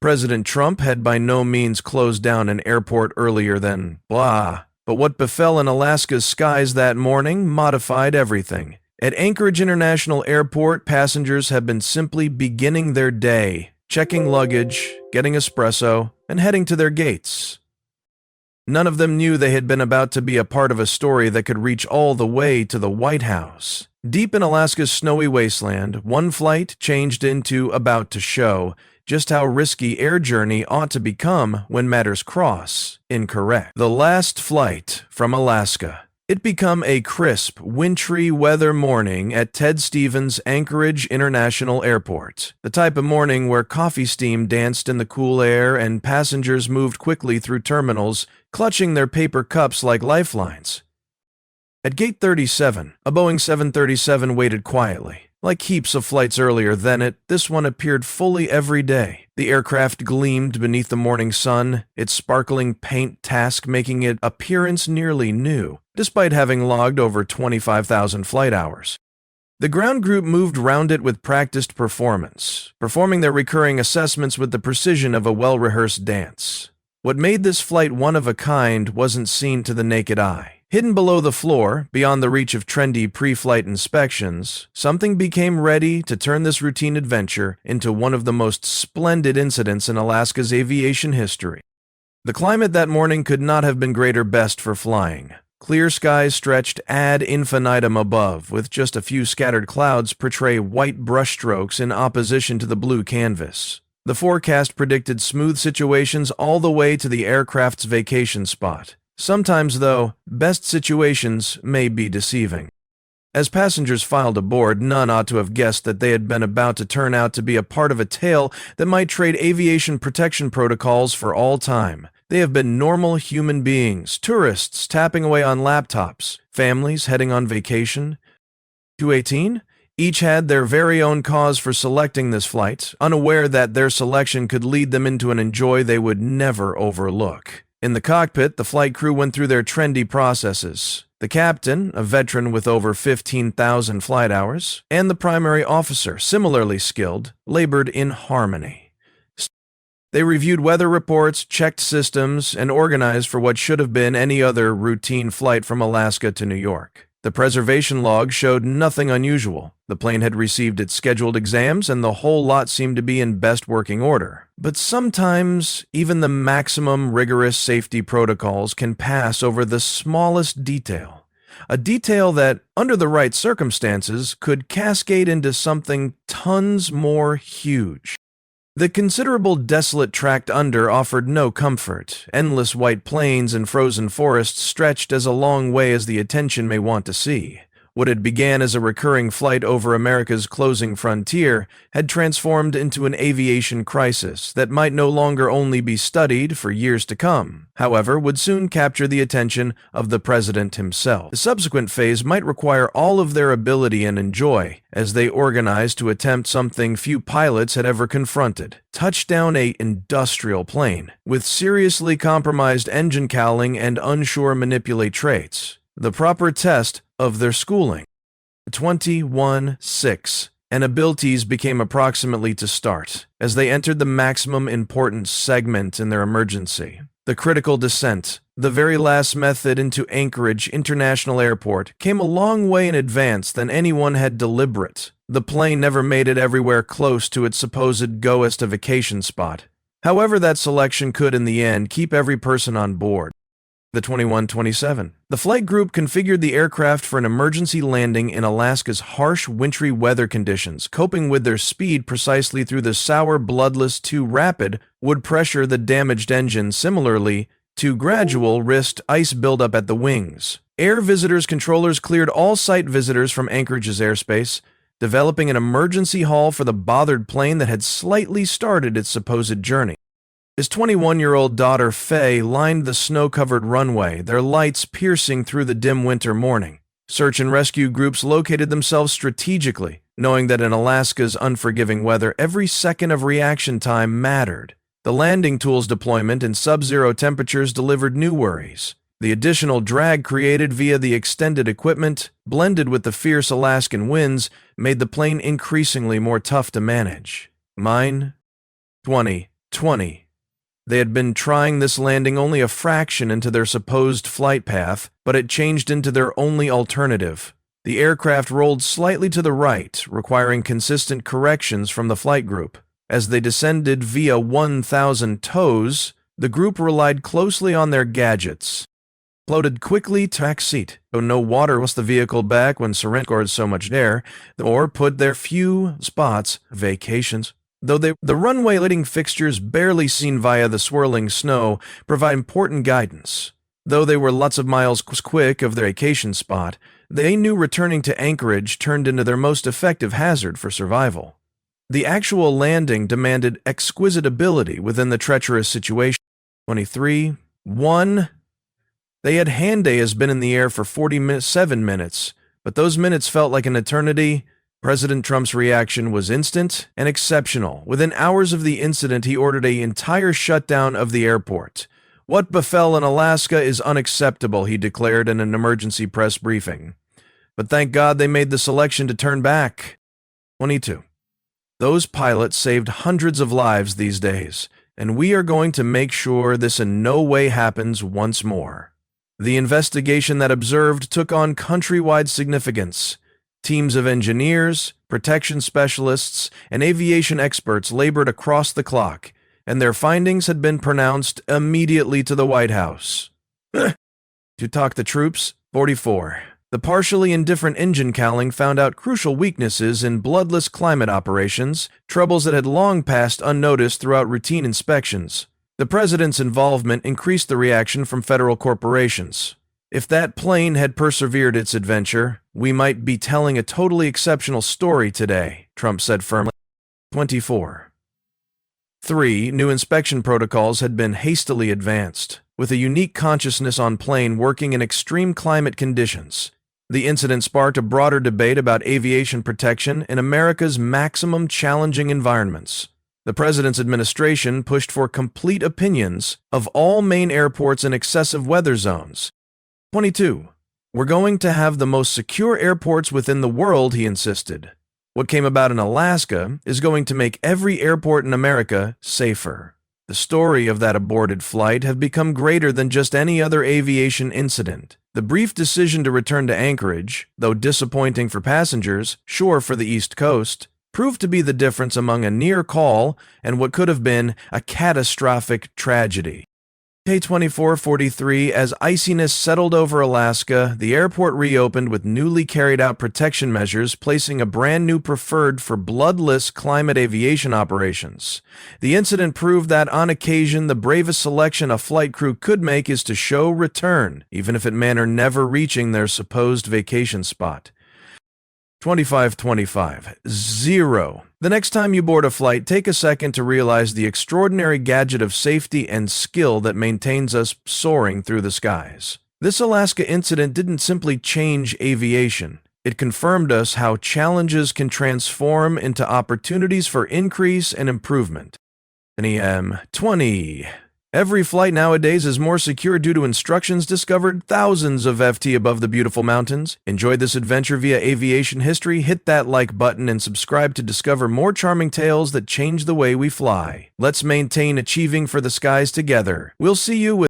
President Trump had by no means closed down an airport earlier than blah, but what befell in Alaska's skies that morning modified everything. At Anchorage International Airport, passengers have been simply beginning their day, checking luggage, getting espresso, and heading to their gates. None of them knew they had been about to be a part of a story that could reach all the way to the White House. Deep in Alaska's snowy wasteland, one flight changed into about to show just how risky air journey ought to become when matters cross incorrect. The last flight from Alaska. It became a crisp, wintry weather morning at Ted Stevens Anchorage International Airport, the type of morning where coffee steam danced in the cool air and passengers moved quickly through terminals, clutching their paper cups like lifelines. At Gate 37, a Boeing 737 waited quietly. Like heaps of flights earlier than it, this one appeared fully every day. The aircraft gleamed beneath the morning sun, its sparkling paint task making its appearance nearly new, despite having logged over 25,000 flight hours. The ground group moved round it with practiced performance, performing their recurring assessments with the precision of a well-rehearsed dance. What made this flight one of a kind wasn't seen to the naked eye. Hidden below the floor, beyond the reach of trendy pre-flight inspections, something became ready to turn this routine adventure into one of the most splendid incidents in Alaska's aviation history. The climate that morning could not have been greater best for flying. Clear skies stretched ad infinitum above, with just a few scattered clouds portray white brushstrokes in opposition to the blue canvas. The forecast predicted smooth situations all the way to the aircraft's vacation spot. Sometimes, though, best situations may be deceiving. As passengers filed aboard, none ought to have guessed that they had been about to turn out to be a part of a tale that might trade aviation protection protocols for all time. They have been normal human beings, tourists tapping away on laptops, families heading on vacation. 218? Each had their very own cause for selecting this flight, unaware that their selection could lead them into an enjoy they would never overlook. In the cockpit, the flight crew went through their trendy processes. The captain, a veteran with over 15,000 flight hours, and the primary officer, similarly skilled, labored in harmony. They reviewed weather reports, checked systems, and organized for what should have been any other routine flight from Alaska to New York. The preservation log showed nothing unusual. The plane had received its scheduled exams, and the whole lot seemed to be in best working order. But sometimes, even the maximum rigorous safety protocols can pass over the smallest detail. A detail that, under the right circumstances, could cascade into something tons more huge. The considerable desolate tract under offered no comfort. Endless white plains and frozen forests stretched as a long way as the attention may want to see. What had began as a recurring flight over America's closing frontier had transformed into an aviation crisis that might no longer only be studied for years to come, however, would soon capture the attention of the president himself. The subsequent phase might require all of their ability and enjoy as they organized to attempt something few pilots had ever confronted. Touchdown a industrial plane with seriously compromised engine cowling and unsure manipulate traits. The proper test of their schooling. 21-6, and abilities became approximately to start, as they entered the maximum importance segment in their emergency. The critical descent, the very last method into Anchorage International Airport, came a long way in advance than anyone had deliberate. The plane never made it everywhere close to its supposed goest vacation spot. However, that selection could, in the end, keep every person on board. The 21-27. The flight group configured the aircraft for an emergency landing in Alaska's harsh, wintry weather conditions, coping with their speed precisely through the sour, bloodless, too rapid would pressure the damaged engine. Similarly, too gradual risked ice buildup at the wings. Air visitors controllers cleared all site visitors from Anchorage's airspace, developing an emergency haul for the bothered plane that had slightly started its supposed journey. His 21-year-old daughter, Faye, lined the snow-covered runway, their lights piercing through the dim winter morning. Search and rescue groups located themselves strategically, knowing that in Alaska's unforgiving weather, every second of reaction time mattered. The landing tools deployment in sub-zero temperatures delivered new worries. The additional drag created via the extended equipment, blended with the fierce Alaskan winds, made the plane increasingly more tough to manage. Mine, 20. 20. They had been trying this landing only a fraction into their supposed flight path, but it changed into their only alternative. The aircraft rolled slightly to the right, requiring consistent corrections from the flight group. As they descended via 1,000 toes, the group relied closely on their gadgets. Floated quickly to back seat, though no water was the vehicle back when surrendered so much air, or put their few spots, vacations. Though the runway lighting fixtures barely seen via the swirling snow provide important guidance. Though they were lots of miles quick of their vacation spot, they knew returning to Anchorage turned into their most effective hazard for survival. The actual landing demanded exquisite ability within the treacherous situation. 23. 1. They had Handay has been in the air for 47 minutes, but those minutes felt like an eternity. President Trump's reaction was instant and exceptional. Within hours of the incident, he ordered an entire shutdown of the airport. What befell in Alaska is unacceptable, he declared in an emergency press briefing. But thank God they made the selection to turn back. 22. Those pilots saved hundreds of lives these days, and we are going to make sure this in no way happens once more. The investigation that observed took on countrywide significance. Teams of engineers, protection specialists, and aviation experts labored across the clock, and their findings had been pronounced immediately to the White House. To talk the troops, 44. The partially indifferent engine cowling found out crucial weaknesses in bloodless climate operations, troubles that had long passed unnoticed throughout routine inspections. The president's involvement increased the reaction from federal corporations. If that plane had persevered its adventure, we might be telling a totally exceptional story today, Trump said firmly. 24. 3. New inspection protocols had been hastily advanced, with a unique consciousness on plane working in extreme climate conditions. The incident sparked a broader debate about aviation protection in America's maximum challenging environments. The president's administration pushed for complete opinions of all main airports in excessive weather zones. 22. We're going to have the most secure airports within the world, he insisted. What came about in Alaska is going to make every airport in America safer. The story of that aborted flight have become greater than just any other aviation incident. The brief decision to return to Anchorage, though disappointing for passengers, sure for the East Coast, proved to be the difference among a near call and what could have been a catastrophic tragedy. K-2443, as iciness settled over Alaska, the airport reopened with newly carried out protection measures, placing a brand new preferred for bloodless climate aviation operations. The incident proved that on occasion the bravest selection a flight crew could make is to show return, even if it meant never reaching their supposed vacation spot. 2525. 0. The next time you board a flight, take a second to realize the extraordinary gadget of safety and skill that maintains us soaring through the skies. This Alaska incident didn't simply change aviation. It confirmed us how challenges can transform into opportunities for increase and improvement. 20. Every flight nowadays is more secure due to instructions discovered thousands of FT above the beautiful mountains. Enjoyed this adventure via aviation history? Hit that like button and subscribe to discover more charming tales that change the way we fly. Let's maintain achieving for the skies together. We'll see you with